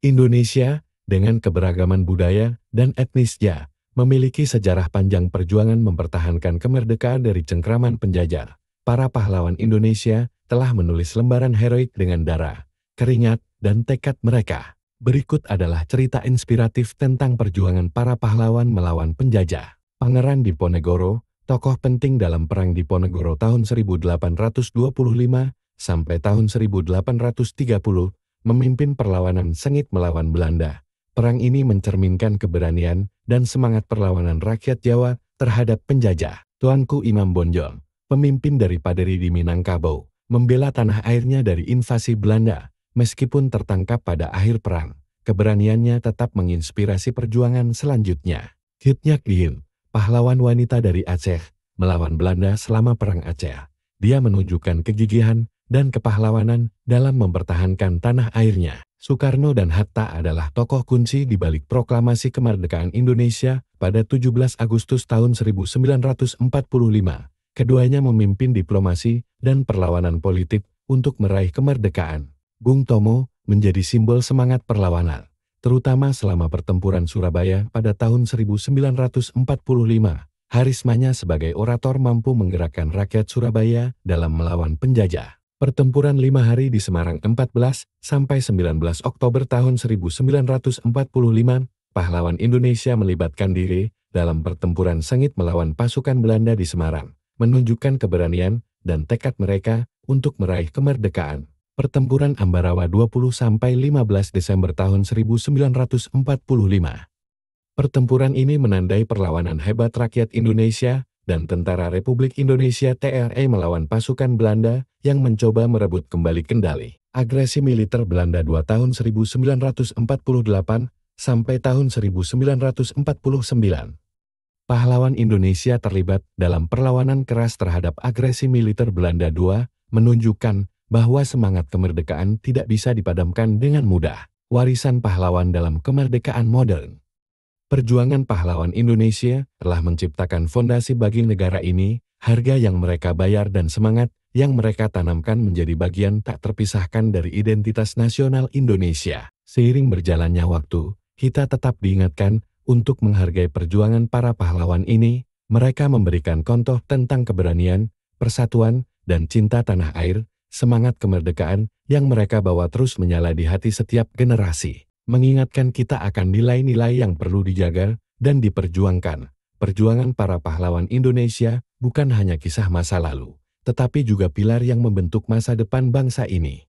Indonesia, dengan keberagaman budaya dan etnisnya, memiliki sejarah panjang perjuangan mempertahankan kemerdekaan dari cengkraman penjajah. Para pahlawan Indonesia telah menulis lembaran heroik dengan darah, keringat, dan tekad mereka. Berikut adalah cerita inspiratif tentang perjuangan para pahlawan melawan penjajah. Pangeran Diponegoro, tokoh penting dalam Perang Diponegoro tahun 1825 sampai tahun 1830, memimpin perlawanan sengit melawan Belanda. Perang ini mencerminkan keberanian dan semangat perlawanan rakyat Jawa terhadap penjajah. Tuanku Imam Bonjol, pemimpin dari Paderi di Minangkabau, membela tanah airnya dari invasi Belanda. Meskipun tertangkap pada akhir perang, keberaniannya tetap menginspirasi perjuangan selanjutnya. Hitnyak Dien, pahlawan wanita dari Aceh, melawan Belanda selama Perang Aceh. Dia menunjukkan kegigihan dan kepahlawanan dalam mempertahankan tanah airnya. Soekarno dan Hatta adalah tokoh kunci di balik proklamasi kemerdekaan Indonesia pada 17 Agustus tahun 1945. Keduanya memimpin diplomasi dan perlawanan politik untuk meraih kemerdekaan. Bung Tomo menjadi simbol semangat perlawanan, terutama selama pertempuran Surabaya pada tahun 1945. Harismanya sebagai orator mampu menggerakkan rakyat Surabaya dalam melawan penjajah. Pertempuran 5 hari di Semarang 14 sampai 19 Oktober tahun 1945, pahlawan Indonesia melibatkan diri dalam pertempuran sengit melawan pasukan Belanda di Semarang, menunjukkan keberanian dan tekad mereka untuk meraih kemerdekaan. Pertempuran Ambarawa 20 sampai 15 Desember tahun 1945. Pertempuran ini menandai perlawanan hebat rakyat Indonesia dan Tentara Republik Indonesia TRI melawan pasukan Belanda yang mencoba merebut kembali kendali. Agresi militer Belanda 2 tahun 1948 sampai tahun 1949. Pahlawan Indonesia terlibat dalam perlawanan keras terhadap agresi militer Belanda 2, menunjukkan bahwa semangat kemerdekaan tidak bisa dipadamkan dengan mudah. Warisan pahlawan dalam kemerdekaan modern. Perjuangan pahlawan Indonesia telah menciptakan fondasi bagi negara ini. Harga yang mereka bayar dan semangat yang mereka tanamkan menjadi bagian tak terpisahkan dari identitas nasional Indonesia. Seiring berjalannya waktu, kita tetap diingatkan untuk menghargai perjuangan para pahlawan ini. Mereka memberikan contoh tentang keberanian, persatuan, dan cinta tanah air. Semangat kemerdekaan yang mereka bawa terus menyala di hati setiap generasi, mengingatkan kita akan nilai-nilai yang perlu dijaga dan diperjuangkan. Perjuangan para pahlawan Indonesia bukan hanya kisah masa lalu, tetapi juga pilar yang membentuk masa depan bangsa ini.